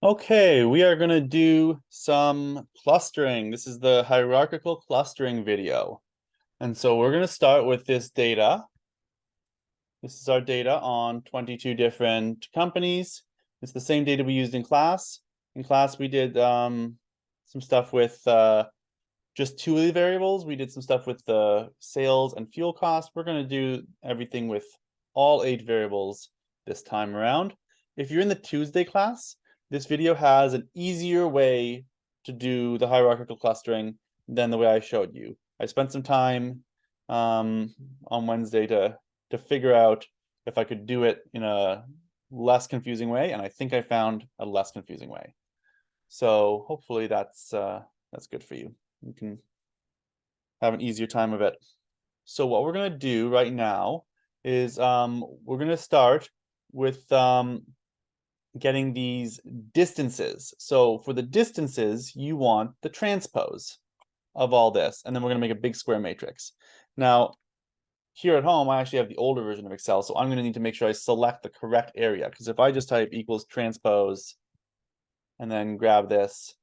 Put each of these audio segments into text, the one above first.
Okay, we are going to do some clustering. This is the hierarchical clustering video. And so we're going to start with this data. This is our data on 22 different companies. It's the same data we used in class. In class, we did some stuff with just two of the variables. We did some stuff with the sales and fuel costs. We're going to do everything with all 8 variables this time around. If you're in the Tuesday class, this video has an easier way to do the hierarchical clustering than the way I showed you. I spent some time on Wednesday to figure out if I could do it in a less confusing way, and I think I found a less confusing way. So hopefully that's good for you. You can have an easier time of it. So what we're going to do right now is we're going to start with getting these distances. So for the distances, you want the transpose of all this, and then we're going to make a big square matrix. Now, here at home, I actually have the older version of Excel, so I'm going to need to make sure I select the correct area, because if I just type equals transpose and then grab this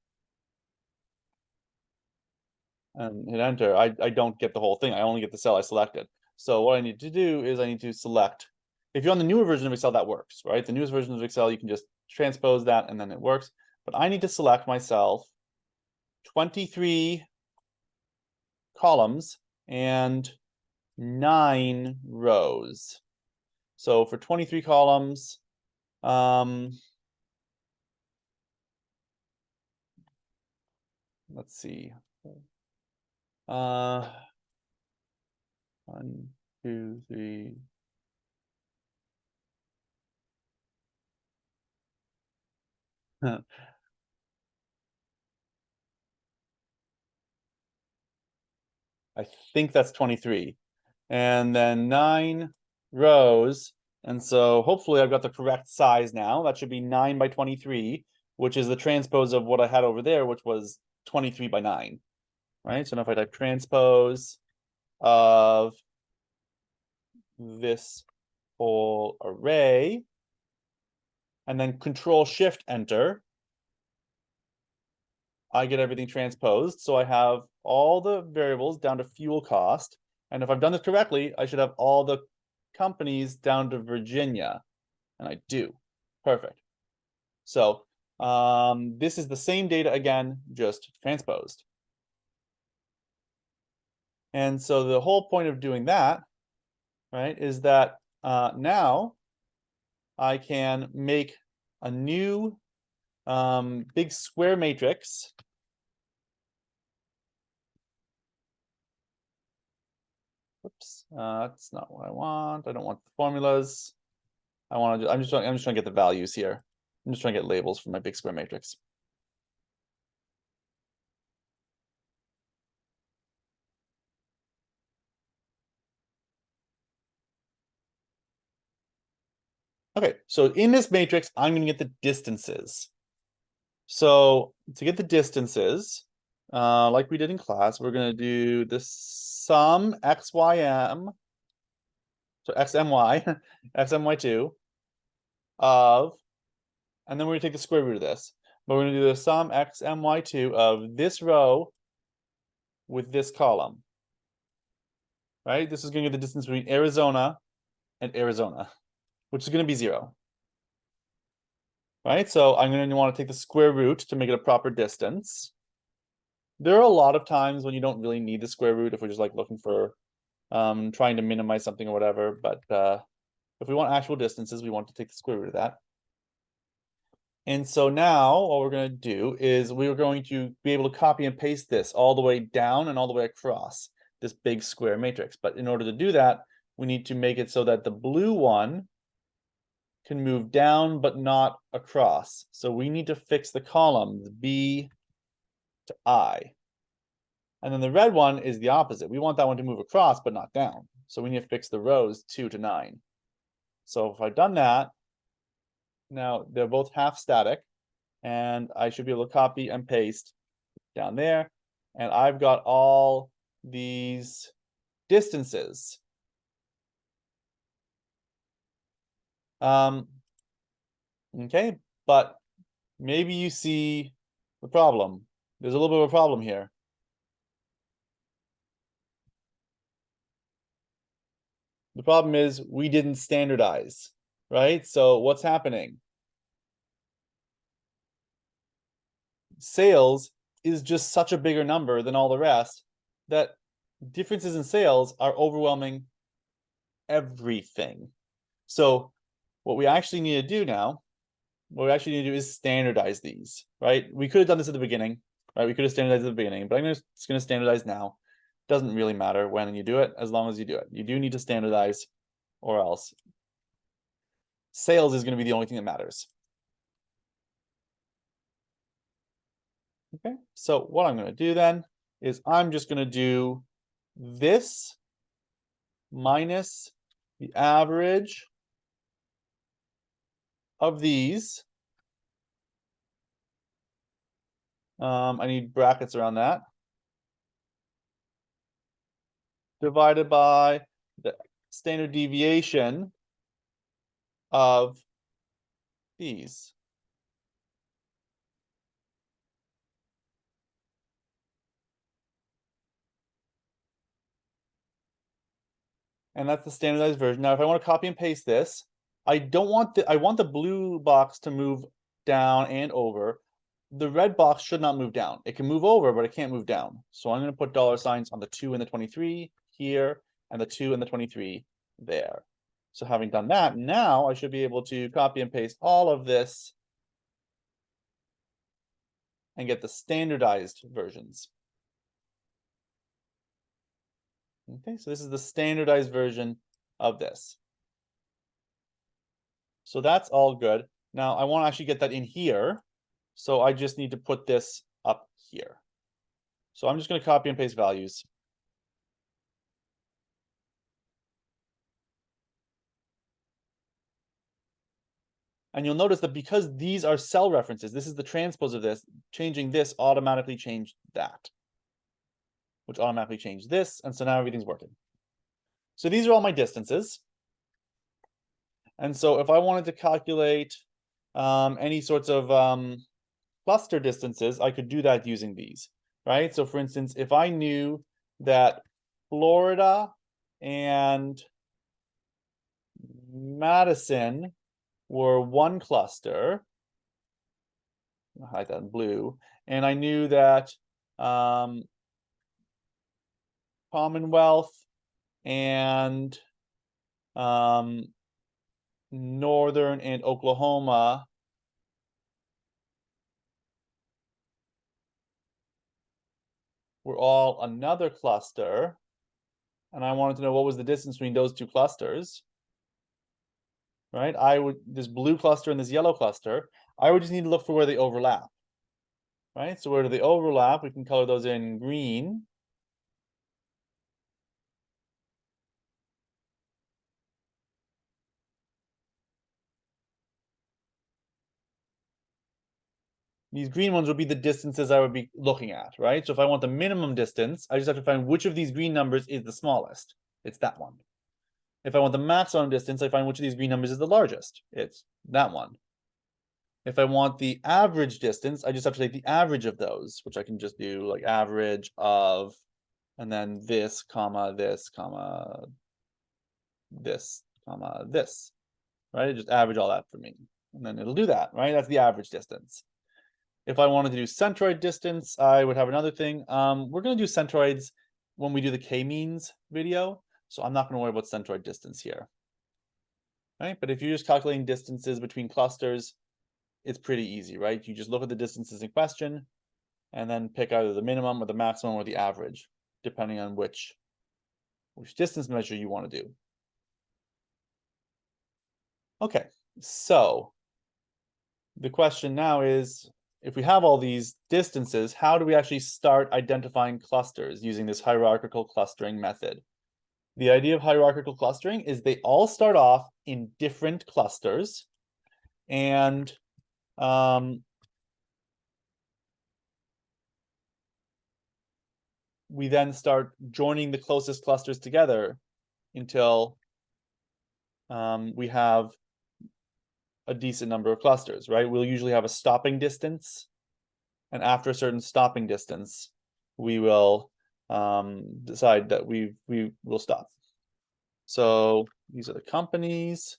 and hit enter, I don't get the whole thing. I only get the cell I selected. So what I need to do is I need to select, if you're on the newer version of Excel, that works, right? The newest version of Excel, you can just transpose that and then it works. But I need to select myself 23 columns and 9 rows. So for 23 columns, let's see. 1, 2, 3. I think that's 23. And then 9 rows. And so hopefully I've got the correct size now. That should be 9 by 23, which is the transpose of what I had over there, which was 23 by 9. Right? So now if I type transpose of this whole array, and then Control Shift Enter, I get everything transposed. So I have all the variables down to fuel cost. And if I've done this correctly, I should have all the companies down to Virginia. And I do. Perfect. So this is the same data again, just transposed. And so the whole point of doing that, right, is that now I can make a new big square matrix. Oops, that's not what I want. I don't want the formulas. I'm just trying to get the values here. I'm just trying to get labels for my big square matrix. Okay, so in this matrix, I'm going to get the distances. So to get the distances, like we did in class, we're going to do the sum xym, so xmy, xmy2 of, and then we're going to take the square root of this. But we're going to do the sum xmy2 of this row with this column. Right? This is going to get the distance between Arizona and Arizona, which is going to be 0. Right? So I'm going to want to take the square root to make it a proper distance. There are a lot of times when you don't really need the square root if we're just like looking for trying to minimize something or whatever. But if we want actual distances, we want to take the square root of that. And so now what we're going to do is we're going to be able to copy and paste this all the way down and all the way across this big square matrix. But in order to do that, we need to make it so that the blue one can move down but not across. So we need to fix the columns B to I. And then the red one is the opposite. We want that one to move across but not down. So we need to fix the rows 2 to 9. So if I've done that, now they're both half static, and I should be able to copy and paste down there. And I've got all these distances. Okay, but maybe you see the problem. There's a little bit of a problem here. The problem is we didn't standardize, right? So what's happening? Sales is just such a bigger number than all the rest that differences in sales are overwhelming everything. So what we actually need to do now, what we actually need to do is standardize these, right? We could have done this at the beginning, right? We could have standardized at the beginning, but just going to standardize now. Doesn't really matter when you do it, as long as you do it. You do need to standardize, or else sales is going to be the only thing that matters. Okay, so what I'm going to do then is I'm just going to do this minus the average of these. I need brackets around that. Divided by the standard deviation of these. And that's the standardized version. Now, if I want to copy and paste this, I want the blue box to move down and over. The red box should not move down. It can move over, but it can't move down. So I'm going to put dollar signs on the 2 and the 23 here, and the 2 and the 23 there. So having done that, now I should be able to copy and paste all of this and get the standardized versions. Okay, so this is the standardized version of this. So that's all good. Now I want to actually get that in here. So I just need to put this up here. So I'm just going to copy and paste values. And you'll notice that because these are cell references, this is the transpose of this, changing this automatically changed that, which automatically changed this. And so now everything's working. So these are all my distances. And so if I wanted to calculate any sorts of cluster distances, I could do that using these, right? So for instance, if I knew that Florida and Madison were one cluster, I'll highlight that in blue, and I knew that Commonwealth and Northern and Oklahoma were all another cluster, and I wanted to know what was the distance between those two clusters, right? This blue cluster and this yellow cluster, I would just need to look for where they overlap, right? So where do they overlap? We can color those in green. These green ones would be the distances I would be looking at, right? So if I want the minimum distance, I just have to find which of these green numbers is the smallest. It's that one. If I want the maximum distance, I find which of these green numbers is the largest. It's that one. If I want the average distance, I just have to take the average of those, which I can just do like average of, and then this, comma, this, comma, this, comma, this, right? Just average all that for me. And then it'll do that, right? That's the average distance. If I wanted to do centroid distance, I would have another thing. We're going to do centroids when we do the k-means video, so I'm not going to worry about centroid distance here. Right? But if you're just calculating distances between clusters, it's pretty easy, right? You just look at the distances in question and then pick either the minimum or the maximum or the average, depending on which distance measure you want to do. Okay, so the question now is, if we have all these distances, how do we actually start identifying clusters using this hierarchical clustering method? The idea of hierarchical clustering is they all start off in different clusters, and we then start joining the closest clusters together until we have a decent number of clusters, right? We'll usually have a stopping distance, and after a certain stopping distance, we will decide that we will stop. So these are the companies.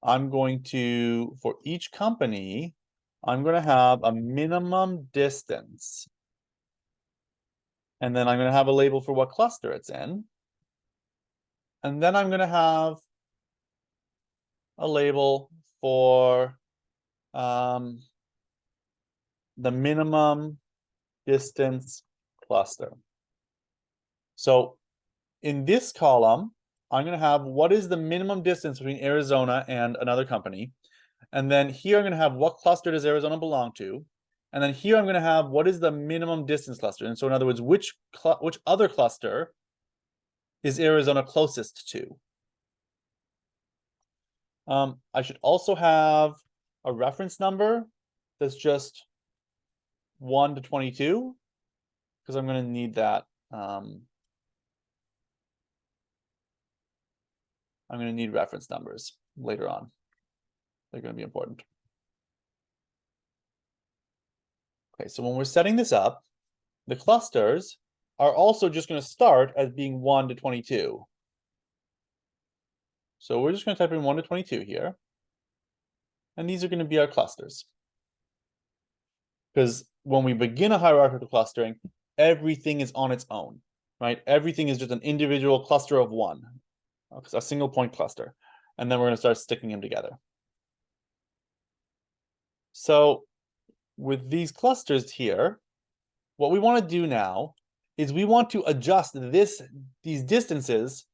I'm going to, for each company, I'm going to have a minimum distance. And then I'm going to have a label for what cluster it's in. And then I'm going to have a label for the minimum distance cluster. So in this column, I'm going to have what is the minimum distance between Arizona and another company. And then here I'm going to have what cluster does Arizona belong to. And then here I'm going to have what is the minimum distance cluster. And so in other words, which other cluster is Arizona closest to? I should also have a reference number that's just 1 to 22, because I'm going to need that. I'm going to need reference numbers later on. They're going to be important. Okay, so when we're setting this up, the clusters are also just going to start as being 1 to 22. So we're just going to type in 1 to 22 here. And these are going to be our clusters. Because when we begin a hierarchical clustering, everything is on its own, right? Everything is just an individual cluster of one, a single point cluster. And then we're going to start sticking them together. So with these clusters here, what we want to do now is we want to adjust these distances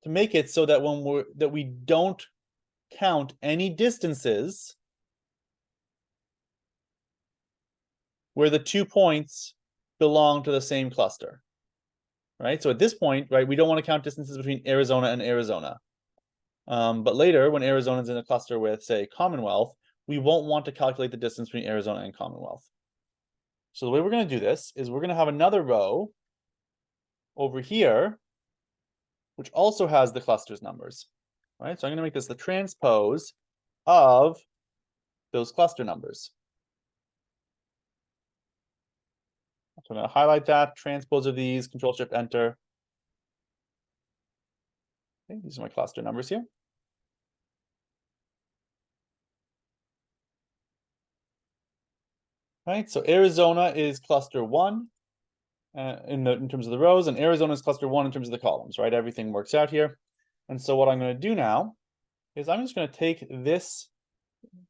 to make it so that we don't count any distances where the 2 points belong to the same cluster, right? So at this point, right, we don't want to count distances between Arizona and Arizona. But later, when Arizona's in a cluster with, say, Commonwealth, we won't want to calculate the distance between Arizona and Commonwealth. So the way we're going to do this is we're going to have another row over here, which also has the clusters numbers, right? So I'm going to make this the transpose of those cluster numbers. So I'm going to highlight that, transpose of these, Control-Shift-Enter. Okay, these are my cluster numbers here. Right, so Arizona is cluster 1 in terms of the rows, and Arizona is cluster 1 in terms of the columns, right? Everything works out here. And so what I'm going to do now is I'm just going to take this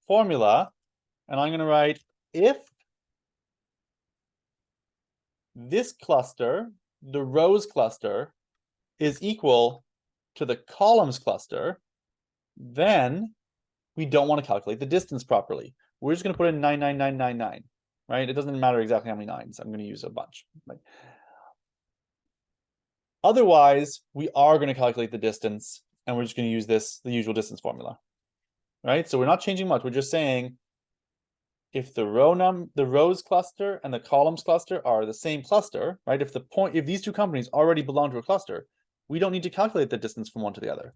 formula and I'm going to write if this cluster, the rows cluster, is equal to the columns cluster, then we don't want to calculate the distance properly. We're just going to put in 99999, right? It doesn't matter exactly how many nines. I'm going to use a bunch. Right? Otherwise, we are going to calculate the distance, and we're just going to use the usual distance formula, right? So we're not changing much. We're just saying if the rows cluster and the columns cluster are the same cluster, right? If these two companies already belong to a cluster, we don't need to calculate the distance from one to the other.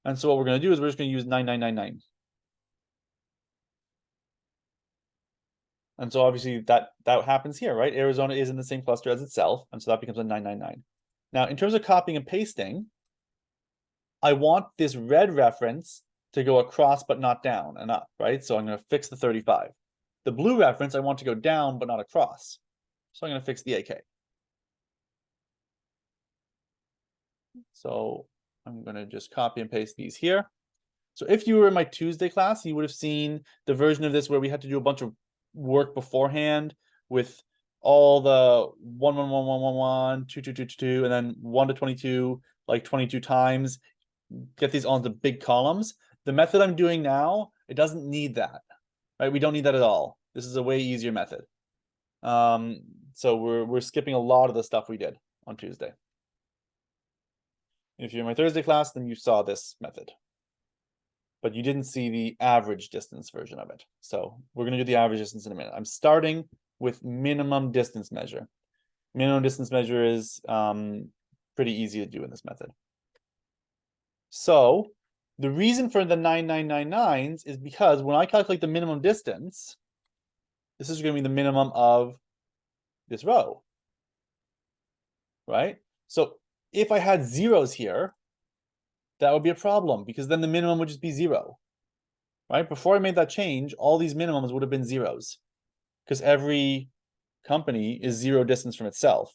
And so what we're going to do is we're just going to use 9999. And so obviously that happens here, right? Arizona is in the same cluster as itself, and so that becomes a 999. Now, in terms of copying and pasting, I want this red reference to go across but not down and up, right? So I'm going to fix the 35. The blue reference I want to go down but not across. So I'm going to fix the AK. So I'm going to just copy and paste these here. So if you were in my Tuesday class, you would have seen the version of this where we had to do a bunch of work beforehand with all the 1 1 1 1 1 1 2 2 2 2 2 and then 1 to 22 like 22 times, get these all into big columns. The method I'm doing now, it doesn't need that, right? We don't need that at all. This is a way easier method. So we're skipping a lot of the stuff we did on Tuesday. If you're in my Thursday class, then you saw this method, but you didn't see the average distance version of it. So we're going to do the average distance in a minute. I'm starting with minimum distance measure. Minimum distance measure is pretty easy to do in this method. So The reason for the 9999s is because when I calculate the minimum distance, this is going to be the minimum of this row, right? So if I had zeros here, that would be a problem because then the minimum would just be 0, right? Before I made that change, all these minimums would have been zeros because every company is 0 distance from itself.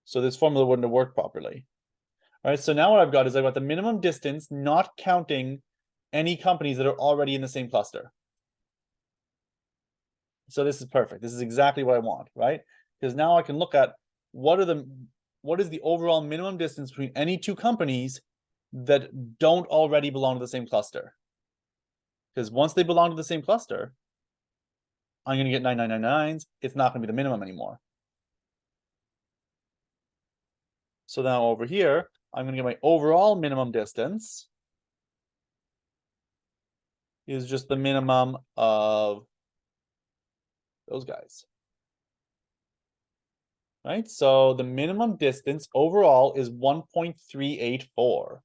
So this formula wouldn't have worked properly. All right, so now what I've got is I've got the minimum distance, not counting any companies that are already in the same cluster. So this is perfect. This is exactly what I want, right? Because now I can look at what is the overall minimum distance between any two companies that don't already belong to the same cluster. Because once they belong to the same cluster, I'm going to get 9999s. It's not going to be the minimum anymore. So now over here, I'm going to get my overall minimum distance is just the minimum of those guys. Right? So the minimum distance overall is 1.384.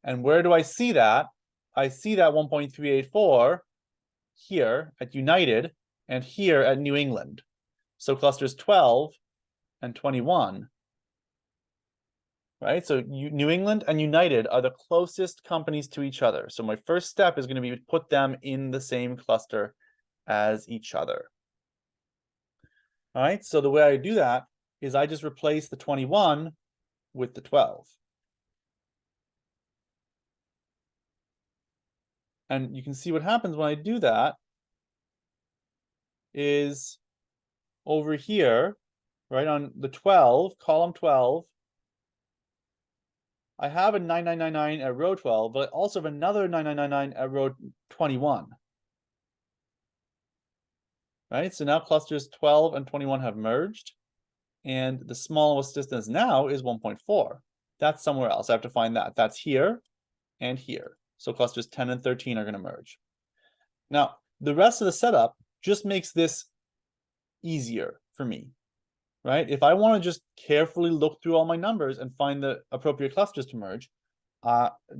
And where do I see that? I see that 1.384 here at United and here at New England. So clusters 12 and 21. Right? So New England and United are the closest companies to each other. So my first step is going to be to put them in the same cluster as each other. All right, so the way I do that is I just replace the 21 with the 12. And you can see what happens when I do that is over here, right on the 12, column 12, I have a 9999 at row 12, but I also have another 9999 at row 21. Right, so now clusters 12 and 21 have merged, and the smallest distance now is 1.4. That's somewhere else. I have to find that. That's here and here. So clusters 10 and 13 are going to merge. Now, the rest of the setup just makes this easier for me, right? If I want to just carefully look through all my numbers and find the appropriate clusters to merge,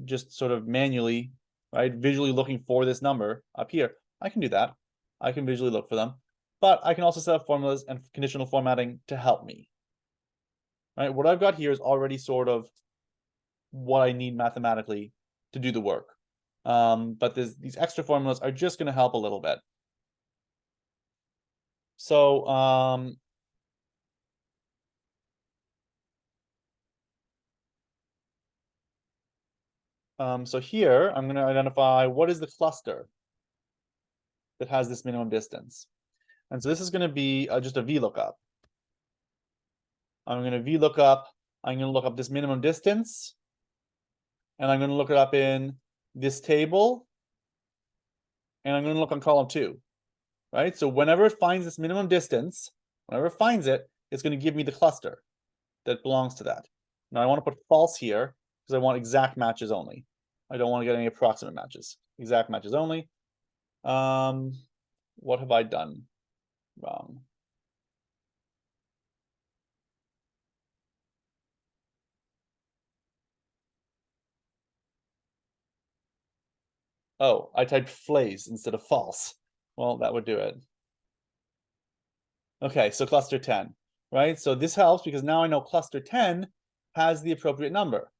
just sort of manually, right, visually looking for this number up here, I can do that. I can visually look for them, but I can also set up formulas and conditional formatting to help me, right? What I've got here is already sort of what I need mathematically to do the work. But these extra formulas are just going to help a little bit. So so here I'm going to identify what is the cluster that has this minimum distance. And so this is going to be just a VLOOKUP. I'm going to VLOOKUP, I'm going to look up this minimum distance, and I'm going to look it up in this table, and I'm going to look on column 2, right? So whenever it finds this minimum distance, whenever it finds it, it's going to give me the cluster that belongs to that. Now I want to put false here because I want exact matches only. I don't want to get any approximate matches. Exact matches only. What have I done wrong? Oh, I typed flays instead of false. Well, that would do it. Okay, so cluster 10, right? So this helps because now I know cluster 10 has the appropriate number.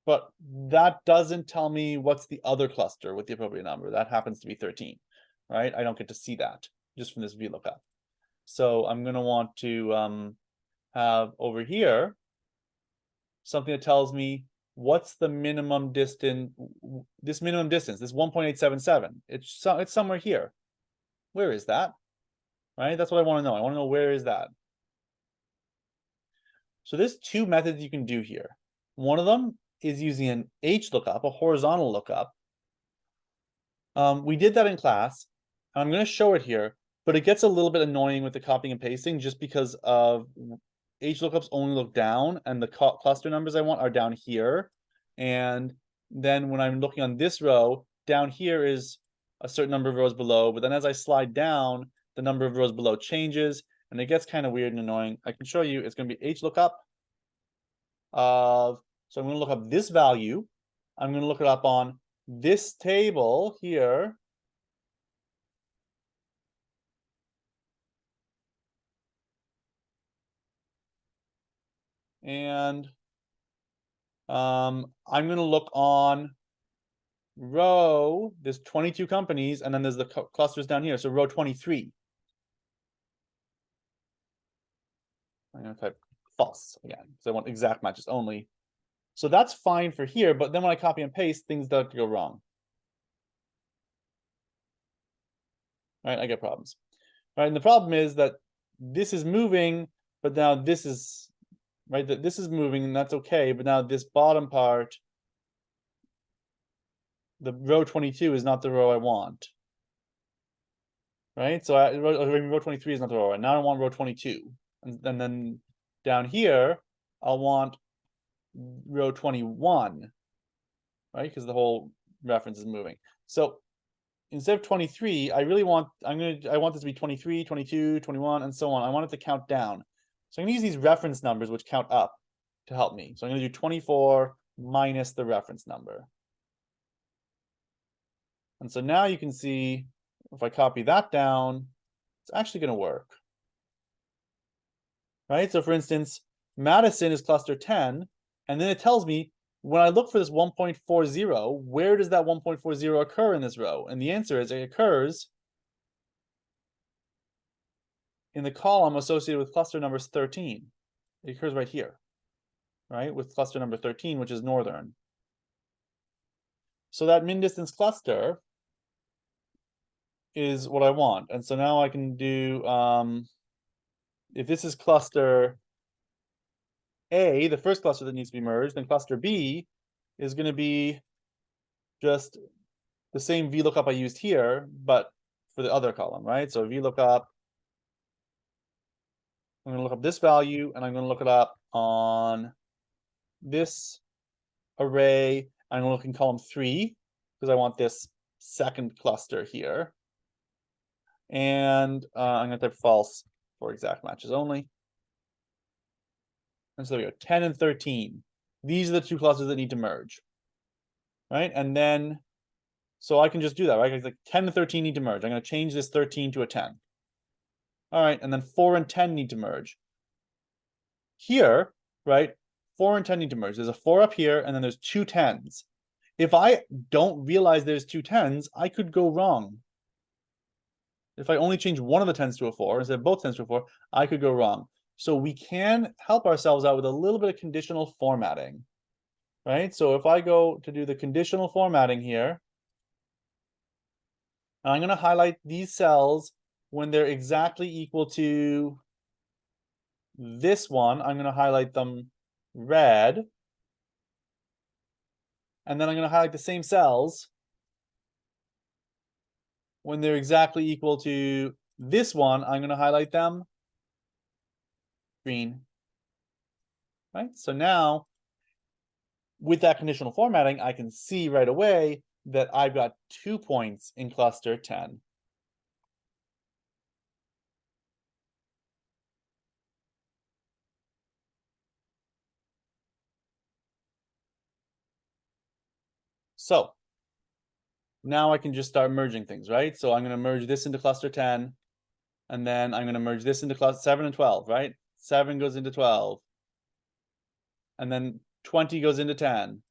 But that doesn't tell me what's the other cluster with the appropriate number. That happens to be 13, right? I don't get to see that just from this VLOOKUP. So I'm going to want to have over here something that tells me what's the minimum distance, this 1.877. It's somewhere here. Where is that? Right? That's what I want to know. I want to know where is that. So there's two methods you can do here. One of them is using an HLOOKUP, a horizontal lookup. We did that in class. I'm going to show it here, but it gets a little bit annoying with the copying and pasting just because of HLOOKUPs only look down and the cluster numbers I want are down here. And then when I'm looking on this row, down here is a certain number of rows below, but then as I slide down, the number of rows below changes, and it gets kind of weird and annoying. I can show you, it's going to be HLOOKUP of, so I'm going to look up this value. I'm going to look it up on this table here and I'm going to look on row, there's 22 companies, and then there's the clusters down here. So row 23. I'm going to type false again, because I want exact matches only. So that's fine for here, but then when I copy and paste, things start to go wrong. Right, I get problems. Right, and the problem is that this is moving, but now this is, right, that this is moving, and that's okay, but now this bottom part, the row 22 is not the row I want. Right, so row 23 is not the row I want. Now I want row 22. And then down here, I'll want row 21, right? Because the whole reference is moving. So instead of 23, I want this to be 23, 22, 21, and so on. I want it to count down. So I'm gonna use these reference numbers which count up to help me. So I'm gonna do 24 minus the reference number. And so now you can see if I copy that down, it's actually gonna work. Right? So for instance, Madison is cluster 10, and then it tells me when I look for this 1.40, where does that 1.40 occur in this row? And the answer is it occurs in the column associated with cluster number 13. It occurs right here, right? With cluster number 13, which is northern. So that min distance cluster is what I want. And so now I can do, if this is cluster A, the first cluster that needs to be merged, then cluster B is going to be just the same VLOOKUP I used here, but for the other column, right? So VLOOKUP, I'm going to look up this value, and I'm going to look it up on this array. I'm going to look in column 3, because I want this second cluster here. And I'm going to type false for exact matches only. And so there we go, 10 and 13. These are the two clusters that need to merge. Right? And then, so I can just do that, right? Like 10 and 13 need to merge. I'm going to change this 13 to a 10. All right, and then 4 and 10 need to merge. Here, right, 4 and 10 need to merge. There's a 4 up here, and then there's two 10s. If I don't realize there's two 10s, I could go wrong. If I only change one of the 10s to a 4 instead of both 10s to a 4, I could go wrong. So we can help ourselves out with a little bit of conditional formatting, right? So if I go to do the conditional formatting here, I'm going to highlight these cells when they're exactly equal to this one. I'm going to highlight them red. And then I'm going to highlight the same cells when they're exactly equal to this one. I'm going to highlight them green. Right? So now, with that conditional formatting, I can see right away that I've got 2 points in cluster 10. So now I can just start merging things, right? So I'm going to merge this into cluster 10, and then I'm going to merge this into cluster 7 and 12, right? 7 goes into 12, and then 20 goes into 10,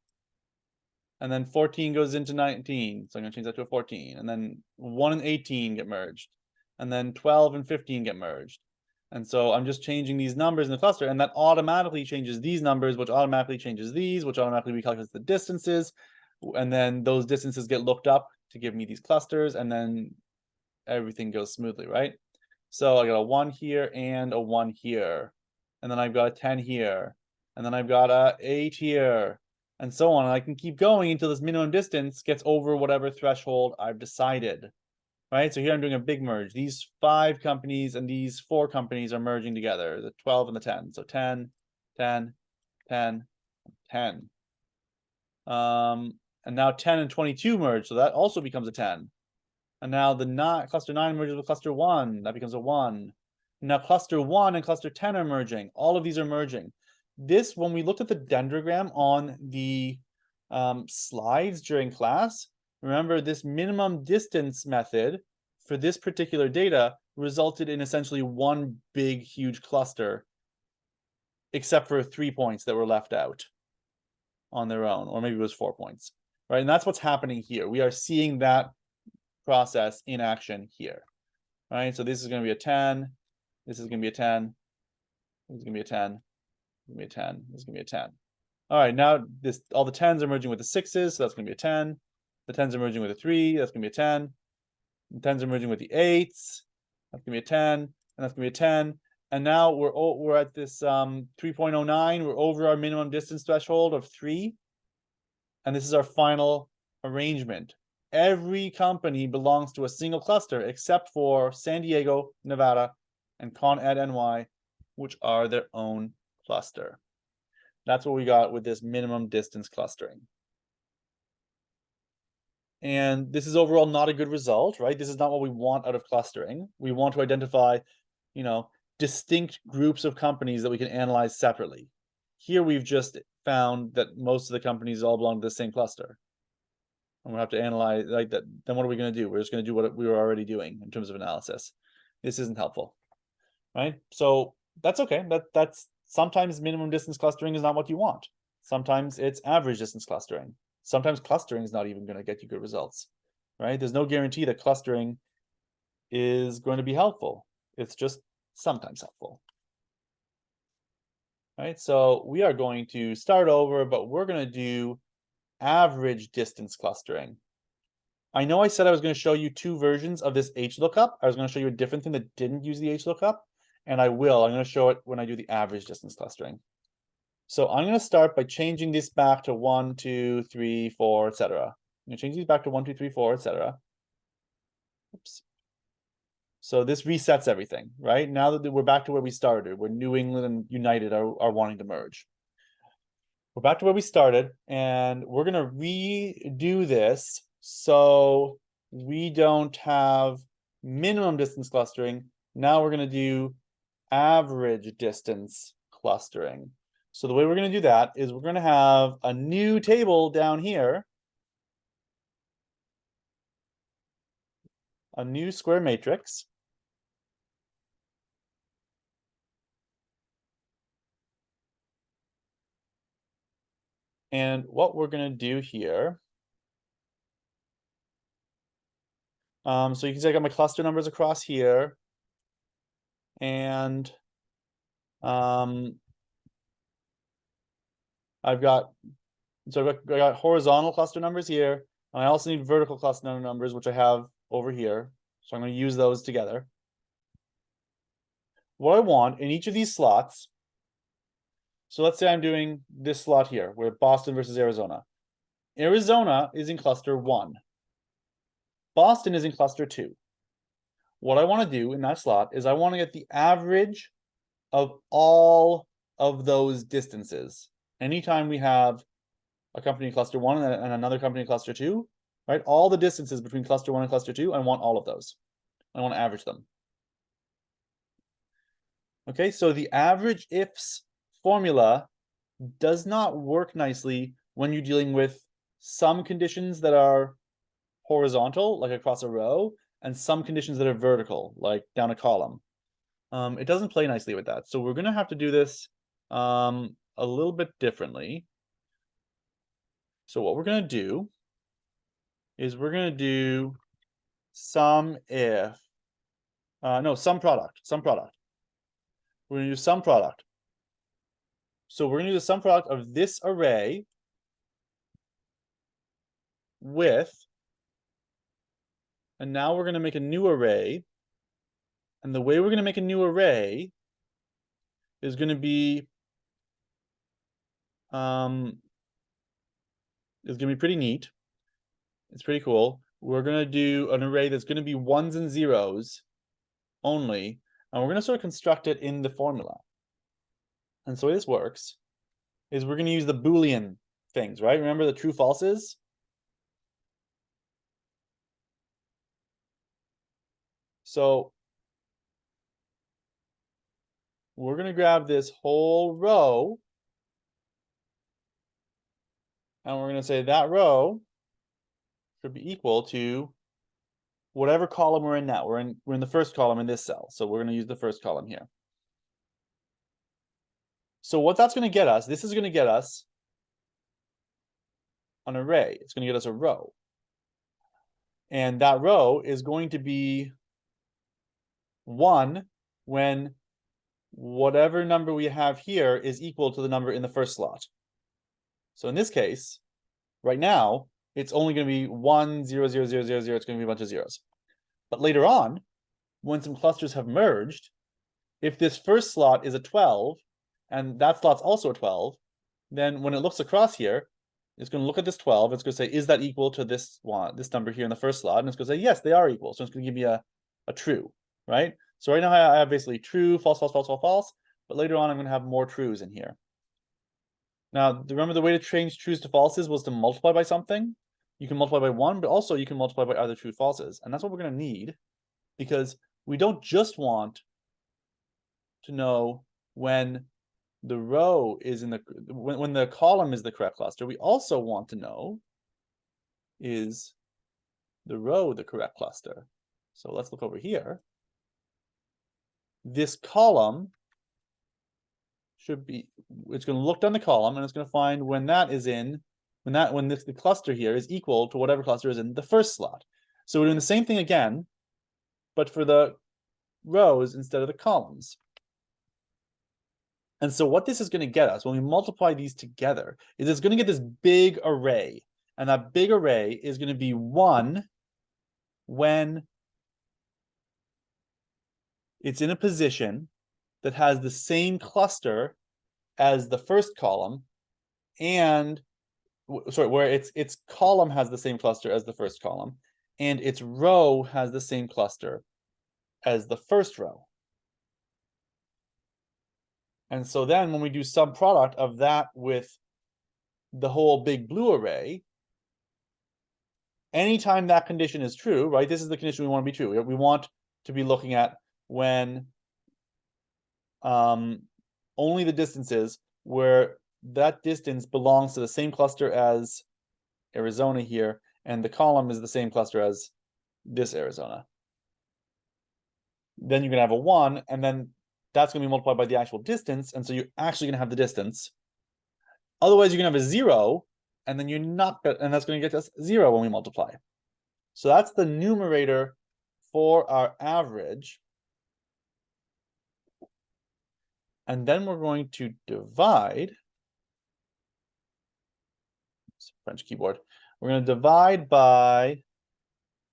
and then 14 goes into 19. So I'm going to change that to a 14, and then 1 and 18 get merged, and then 12 and 15 get merged. And so I'm just changing these numbers in the cluster, and that automatically changes these numbers, which automatically changes these, which automatically recalculates the distances. And then those distances get looked up to give me these clusters, and then everything goes smoothly, right? So I got a 1 here and a 1 here. And then I've got a 10 here. And then I've got a 8 here. And so on. And I can keep going until this minimum distance gets over whatever threshold I've decided. Right? So here I'm doing a big merge. These 5 companies and these 4 companies are merging together, the 12 and the 10. So 10, 10, 10, 10. And now 10 and 22 merge, so that also becomes a 10. And now the cluster 9 merges with cluster 1, that becomes a 1. Now cluster 1 and cluster 10 are merging. All of these are merging. This, when we looked at the dendrogram on the slides during class, remember this minimum distance method for this particular data resulted in essentially one big, huge cluster, except for 3 points that were left out on their own, or maybe it was 4 points, right? And that's what's happening here. We are seeing that process in action here, right? So this is going to be a 10, this is going to be a 10, this is going to be a 10, this is going to be a 10, this is going to be a 10. All right, now all the 10s are merging with the 6s, so that's going to be a 10. The 10s are merging with a 3, that's going to be a 10. The 10s are merging with the 8s, that's going to be a 10, and that's going to be a 10. And now we're at this 3.09, we're over our minimum distance threshold of 3. And this is our final arrangement. Every company belongs to a single cluster except for San Diego, Nevada, and Con Ed NY, which are their own cluster. That's what we got with this minimum distance clustering. And this is overall not a good result, right? This is not what we want out of clustering. We want to identify, distinct groups of companies that we can analyze separately. Here we've just found that most of the companies all belong to the same cluster. And we'll have to analyze like that. Then what are we going to do? We're just going to do what we were already doing in terms of analysis. This isn't helpful, right? So that's okay. That's sometimes minimum distance clustering is not what you want. Sometimes it's average distance clustering. Sometimes clustering is not even going to get you good results, right? There's no guarantee that clustering is going to be helpful. It's just sometimes helpful. Right, so we are going to start over, but we're going to do average distance clustering. I know I said I was going to show you 2 versions of this HLOOKUP. I was going to show you a different thing that didn't use the HLOOKUP, and I will. I'm going to show it when I do the average distance clustering. So I'm going to start by changing this back to 1, 2, 3, 4, etc. I'm going to change these back to 1, 2, 3, 4, etc. Oops. So this resets everything, right? Now that we're back to where we started, where New England and United are wanting to merge. We're back to where we started, and we're going to redo this so we don't have minimum distance clustering. Now we're going to do average distance clustering. So the way we're going to do that is we're going to have a new table down here, a new square matrix. And what we're going to do here, so you can see I got my cluster numbers across here, and I got horizontal cluster numbers here, and I also need vertical cluster numbers, which I have over here. So I'm going to use those together. What I want in each of these slots, so let's say I'm doing this slot here, where Boston versus Arizona. Arizona is in cluster 1. Boston is in cluster 2. What I want to do in that slot is I want to get the average of all of those distances. Anytime we have a company in cluster 1 and another company in cluster 2, right? All the distances between cluster 1 and cluster 2, I want all of those. I want to average them. Okay, so the average ifs formula does not work nicely when you're dealing with some conditions that are horizontal, like across a row, and some conditions that are vertical, like down a column. It doesn't play nicely with that. So we're going to have to do this a little bit differently. So what we're going to do is we're going to do sum product. We're going to do sum product. So we're going to do the sum product of this array with, and now we're going to make a new array. And the way we're going to make a new array is going to be pretty neat. It's pretty cool. We're going to do an array that's going to be 1s and 0s only, and we're going to sort of construct it in the formula. And so the way this works is we're going to use the Boolean things, right? Remember the true falses? So we're going to grab this whole row And we're going to say that row should be equal to whatever column we're in now. We're in the first column in this cell. So we're going to use the first column here. So what that's going to get us, this is going to get us an array. It's going to get us a row. And that row is going to be 1 when whatever number we have here is equal to the number in the first slot. So in this case, right now, it's only going to be 1, 0, 0, 0, 0, 0. It's going to be a bunch of zeros. But later on, when some clusters have merged, if this first slot is a 12, and that slot's also a 12, then when it looks across here, it's going to look at this 12. It's going to say, is that equal to this one, this number here in the first slot? And it's going to say, yes, they are equal. So it's going to give me a true, right? So right now I have basically true, false, false, false, false, false. But later on, I'm going to have more trues in here. Now, remember the way to change trues to falses was to multiply by something. You can multiply by 1, but also you can multiply by either true falses. And that's what we're going to need, because we don't just want to know when the row is in the, when the column is the correct cluster. We also want to know, is the row the correct cluster? So let's look over here. This column should be, it's going to look down the column and it's going to find when that is in, when the cluster here is equal to whatever cluster is in the first slot. So we're doing the same thing again, but for the rows instead of the columns. And so what this is going to get us when we multiply these together is it's going to get this big array. And that big array is going to be 1 when it's in a position that has the same cluster as the first column, and sorry, where its column has the same cluster as the first column, and its row has the same cluster as the first row. And so then when we do sum product of that with the whole big blue array, anytime that condition is true, right? This is the condition we want to be true. We want to be looking at when only the distances where that distance belongs to the same cluster as Arizona here, and the column is the same cluster as this Arizona. Then you're going to have a 1, and then that's going to be multiplied by the actual distance, and so you're actually going to have the distance. Otherwise, you're going to have a 0, and then you're not, and that's going to get us 0 when we multiply. So that's the numerator for our average. And then we're going to divide. French keyboard. We're going to divide by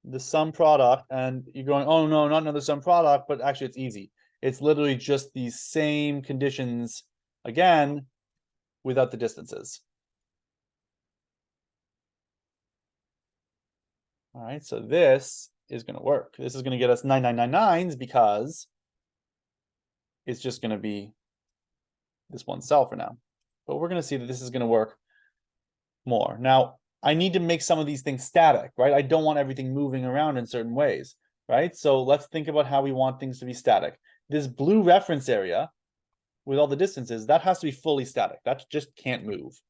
the sum product, and you're going, oh no, not another sum product, but actually it's easy. It's literally just these same conditions again without the distances. All right, so this is going to work. This is going to get us 9999s because it's just going to be this one cell for now. But we're going to see that this is going to work more. Now, I need to make some of these things static, right? I don't want everything moving around in certain ways, right? So let's think about how we want things to be static. This blue reference area with all the distances, that has to be fully static. That just can't move,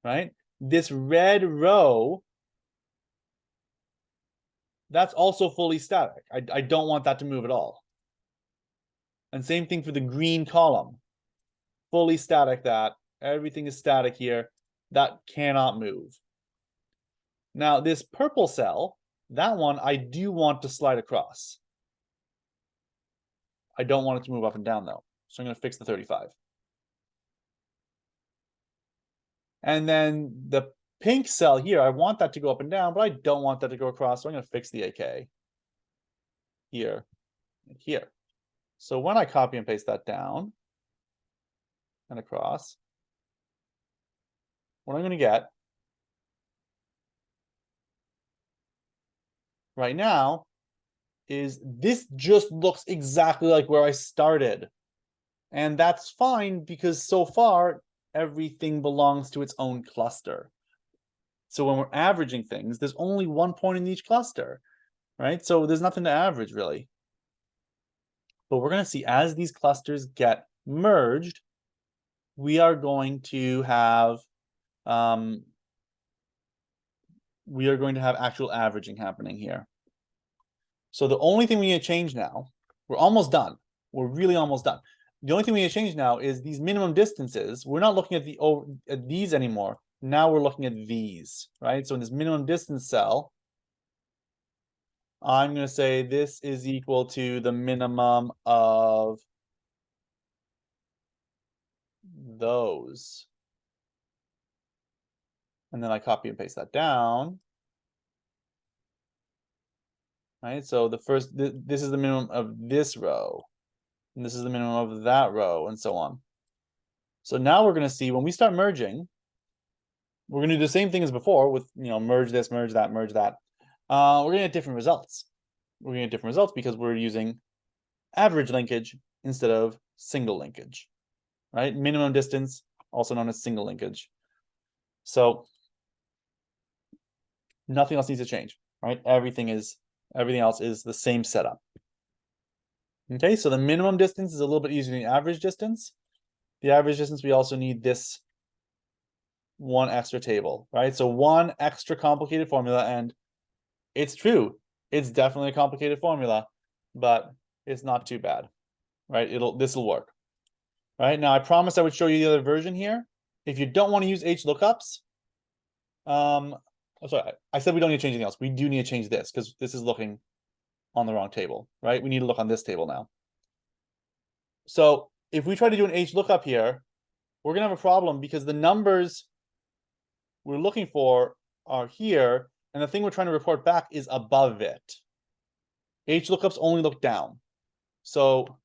right? This red row, that's also fully static. I don't want that to move at all. And same thing for the green column. Fully static that. Everything is static here. That cannot move. Now, this purple cell, that one I do want to slide across. I don't want it to move up and down, though. So I'm going to fix the 35. And then the pink cell here, I want that to go up and down, but I don't want that to go across. So I'm going to fix the AK here and here. So when I copy and paste that down and across, what I'm going to get right now is this just looks exactly like where I started. And that's fine because so far, everything belongs to its own cluster. So when we're averaging things, there's only one point in each cluster, right? So there's nothing to average really. But we're going to see as these clusters get merged, we are going to have we are going to have actual averaging happening here. So the only thing we need to change now, we're almost done. We're really almost done. The only thing we need to change now is these minimum distances. We're not looking at these anymore. Now we're looking at these, right? So in this minimum distance cell, I'm going to say this is equal to the minimum of those. And then I copy and paste that down. Right? So the first, this is the minimum of this row. And this is the minimum of that row, and so on. So now we're going to see when we start merging, we're going to do the same thing as before with, merge this, merge that, merge that. We're going to get different results. We're going to get different results because we're using average linkage instead of single linkage, right? Minimum distance, also known as single linkage. So nothing else needs to change, right? Everything else is the same setup. Okay, so the minimum distance is a little bit easier than the average distance. The average distance, we also need this one extra table, right? So one extra complicated formula, and it's true. It's definitely a complicated formula, but it's not too bad, right? This will work. Right, now I promised I would show you the other version here. If you don't want to use H lookups, sorry, I said we don't need to change anything else. We do need to change this because this is looking on the wrong table, right? We need to look on this table now. So if we try to do an H lookup here, we're gonna have a problem because the numbers we're looking for are here, and the thing we're trying to report back is above it. H lookups only look down. So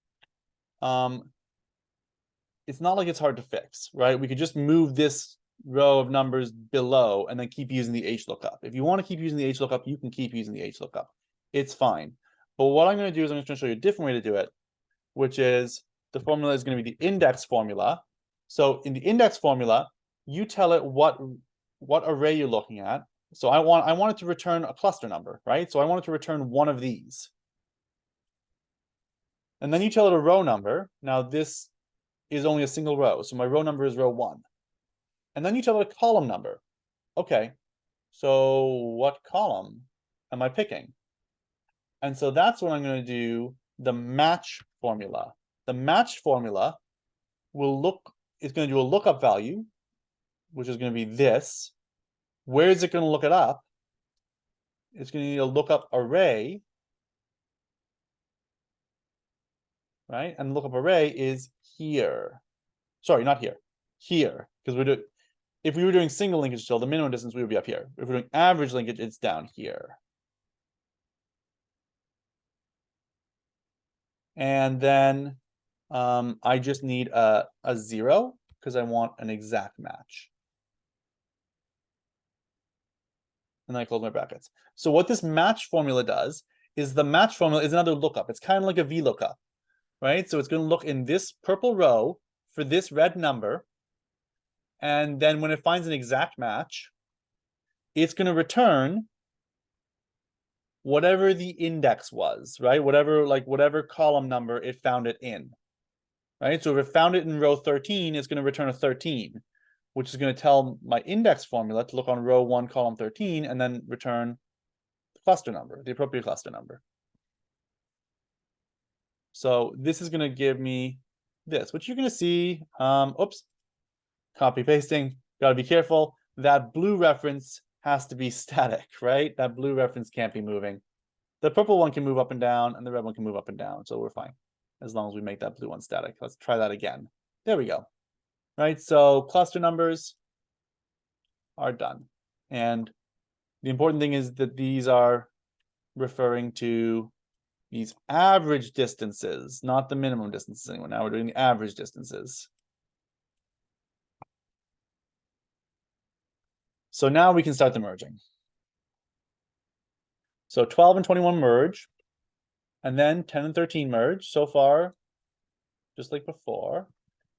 it's not like it's hard to fix, right? We could just move this row of numbers below and then keep using the H lookup. If you want to keep using the H lookup, you can keep using the H lookup. It's fine. But what I'm going to do is I'm just going to show you a different way to do it, which is the formula is going to be the index formula. So in the index formula, you tell it what array you're looking at. So I want it to return a cluster number, right? So I want it to return one of these. And then you tell it a row number. Now this is only a single row. So my row number is row 1. And then you tell it a column number. Okay, so what column am I picking? And so that's what I'm going to do the match formula. The match formula is going to do a lookup value, which is going to be this. Where is it going to look it up? It's going to need a lookup array, right? And the lookup array is here. Sorry, not here. Here, because if we were doing single linkage still, the minimum distance we would be up here. If we're doing average linkage, it's down here. And then I just need a 0 because I want an exact match. And then I close my brackets. So what this match formula does is the match formula is another lookup. It's kind of like a VLOOKUP, right? So it's going to look in this purple row for this red number. And then when it finds an exact match, it's going to return whatever the index was, right? Whatever column number it found it in, right? So if it found it in row 13, it's going to return a 13, which is going to tell my index formula to look on row 1, column 13, and then return the cluster number, the appropriate cluster number. So this is going to give me this, which you're going to see, oops, copy pasting, got to be careful. That blue reference has to be static, right? That blue reference can't be moving. The purple one can move up and down, and the red one can move up and down, so we're fine, as long as we make that blue one static. Let's try that again. There we go. Right, so cluster numbers are done. And the important thing is that these are referring to these average distances, not the minimum distances anymore. Now we're doing the average distances. So now we can start the merging. So 12 and 21 merge, and then 10 and 13 merge. So far, just like before.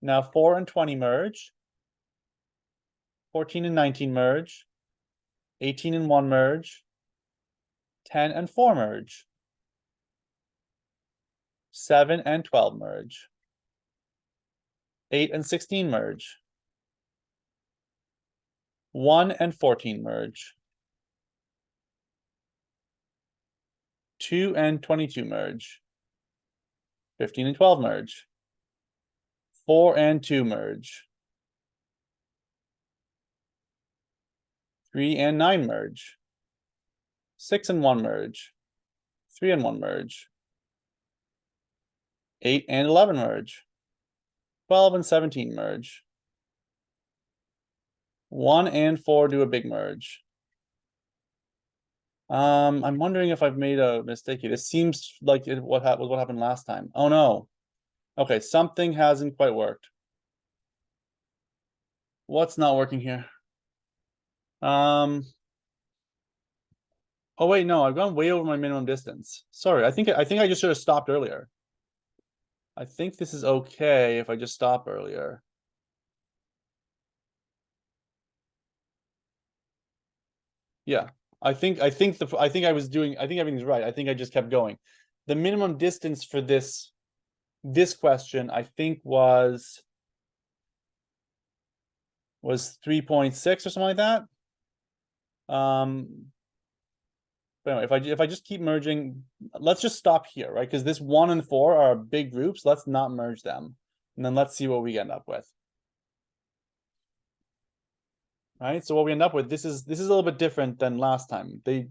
Now 4 and 20 merge, 14 and 19 merge, 18 and 1 merge, 10 and 4 merge, 7 and 12 merge, 8 and 16 merge, 1 and 14 merge. 2 and 22 merge. 15 and 12 merge. 4 and 2 merge. 3 and 9 merge. 6 and 1 merge. 3 and 1 merge. 8 and 11 merge. 12 and 17 merge. 1 and 4 do a big merge. I'm wondering if I've made a mistake here. This seems like what happened last time. Oh no. Okay, something hasn't quite worked. What's not working here? Oh wait, no, I've gone way over my minimum distance. Sorry, I think I just should have stopped earlier. I think this is okay if I just stop earlier. Yeah, I think everything's right. I think I just kept going. The minimum distance for this question, I think was 3.6 or something like that. But anyway, if I just keep merging, let's just stop here, right? Because this 1 and 4 are big groups. Let's not merge them, and then let's see what we end up with. Right. So what we end up with, this is a little bit different than last time. They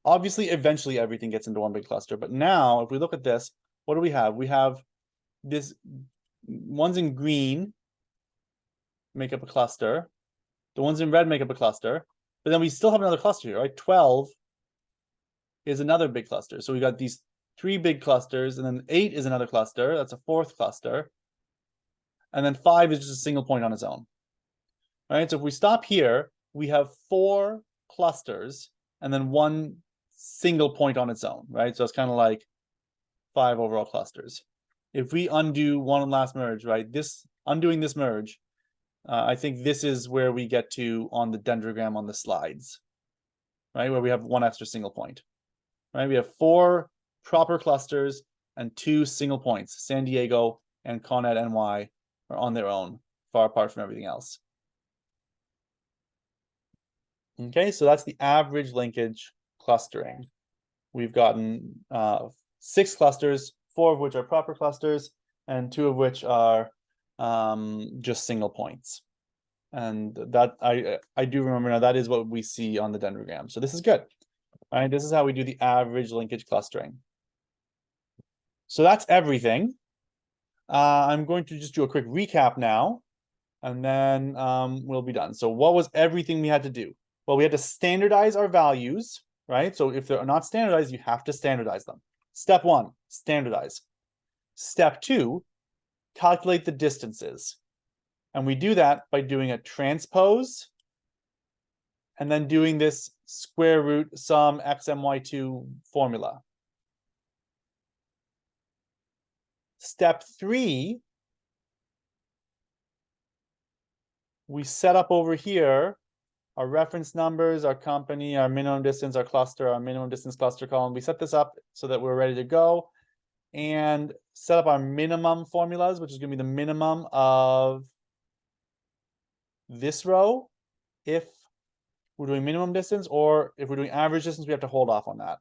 obviously eventually everything gets into one big cluster, but now if we look at this, what do we have? We have this ones in green make up a cluster. The ones in red make up a cluster, but then we still have another cluster here, right? 12 is another big cluster. So we got these 3 big clusters, and then 8 is another cluster. That's a 4th cluster. And then 5 is just a single point on its own. All right, so if we stop here, we have 4 clusters and then 1 single point on its own, right? So it's kind of like 5 overall clusters. If we undo one last merge, right, undoing this merge, I think this is where we get to on the dendrogram on the slides, right, where we have 1 extra single point, right? We have 4 proper clusters and 2 single points. San Diego and Con Ed NY are on their own, far apart from everything else. Okay, so that's the average linkage clustering. We've gotten 6 clusters, 4 of which are proper clusters, and 2 of which are just single points. And that I do remember now, that is what we see on the dendrogram. So this is good. All right, this is how we do the average linkage clustering. So that's everything. I'm going to just do a quick recap now, and then we'll be done. So what was everything we had to do? Well, we had to standardize our values, right? So if they're not standardized, you have to standardize them. Step 1, standardize. Step 2, calculate the distances. And we do that by doing a transpose and then doing this square root sum xmy2 formula. Step 3, we set up over here our reference numbers, our company, our minimum distance, our cluster, our minimum distance cluster column. We set this up so that we're ready to go and set up our minimum formulas, which is going to be the minimum of this row if we're doing minimum distance, or if we're doing average distance, we have to hold off on that.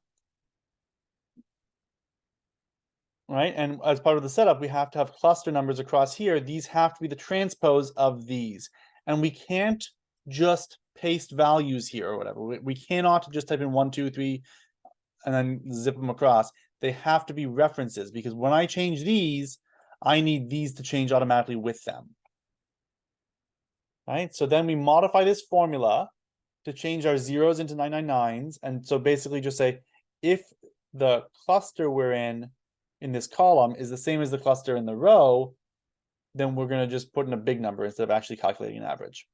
Right, and as part of the setup, we have to have cluster numbers across here. These have to be the transpose of these, and we can't just paste values here or whatever. We cannot just type in 1, 2, 3 and then zip them across. They have to be references, because when I change these, I need these to change automatically with them. Right, so then we modify this formula to change our zeros into 999s, and so basically just say if the cluster we're in this column is the same as the cluster in the row, then we're going to just put in a big number instead of actually calculating an average.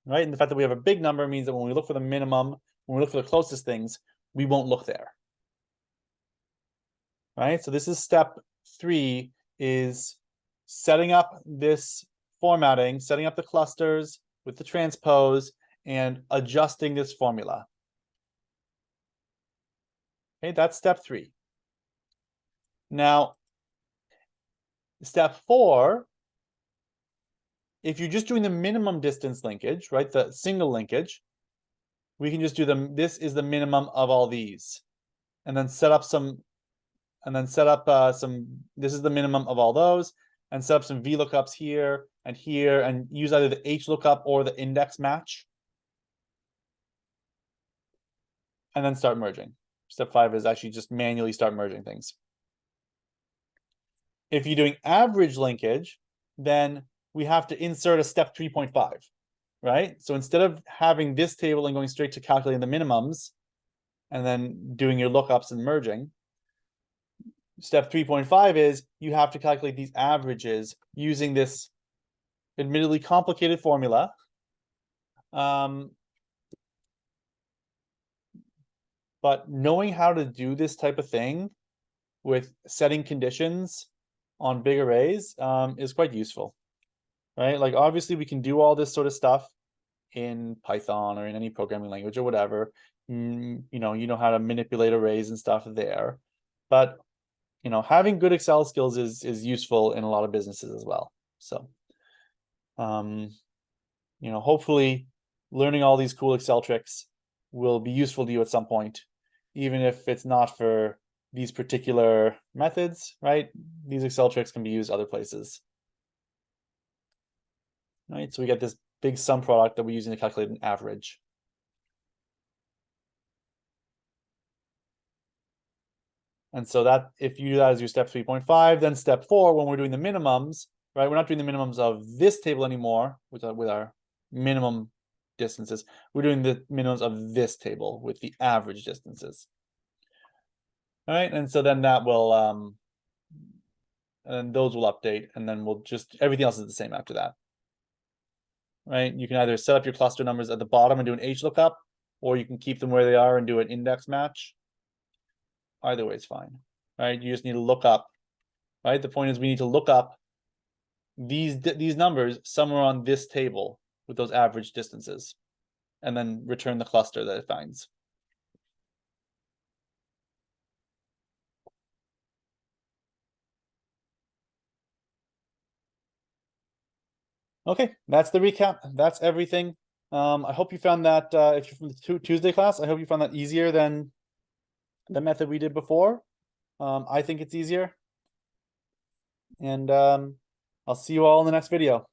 Right, and the fact that we have a big number means that when we look for the minimum, when we look for the closest things, we won't look there. Right, so this is step 3, is setting up this formatting, setting up the clusters with the transpose, and adjusting this formula. Okay, that's step 3. Now, step 4 if you're just doing the minimum distance linkage, right, the single linkage, we can just do this is the minimum of all these, and then set up some, this is the minimum of all those, and set up some VLOOKUPs here, and use either the H lookup or the index match. And then start merging. Step 5 is actually just manually start merging things. If you're doing average linkage, then we have to insert a step 3.5, right? So instead of having this table and going straight to calculating the minimums, and then doing your lookups and merging, step 3.5 is you have to calculate these averages using this admittedly complicated formula. But knowing how to do this type of thing with setting conditions on big arrays is quite useful, right? Like obviously we can do all this sort of stuff in Python or in any programming language or whatever. You know how to manipulate arrays and stuff there, but having good Excel skills is useful in a lot of businesses as well. So hopefully learning all these cool Excel tricks will be useful to you at some point, even if it's not for these particular methods, right? These Excel tricks can be used other places. Right, so we get this big sum product that we're using to calculate an average. And so that if you do that as your step 3.5, then step 4, when we're doing the minimums, right? We're not doing the minimums of this table anymore with our minimum distances. We're doing the minimums of this table with the average distances. All right, and so then that will and those will update, and then we'll just everything else is the same after that. Right, you can either set up your cluster numbers at the bottom and do an H lookup, or you can keep them where they are and do an index match. Either way is fine, right? You just need to look up, right? The point is we need to look up these numbers somewhere on this table with those average distances, and then return the cluster that it finds. Okay, that's the recap. That's everything. I hope you found that, if you're from the Tuesday class, I hope you found that easier than the method we did before. I think it's easier. And I'll see you all in the next video.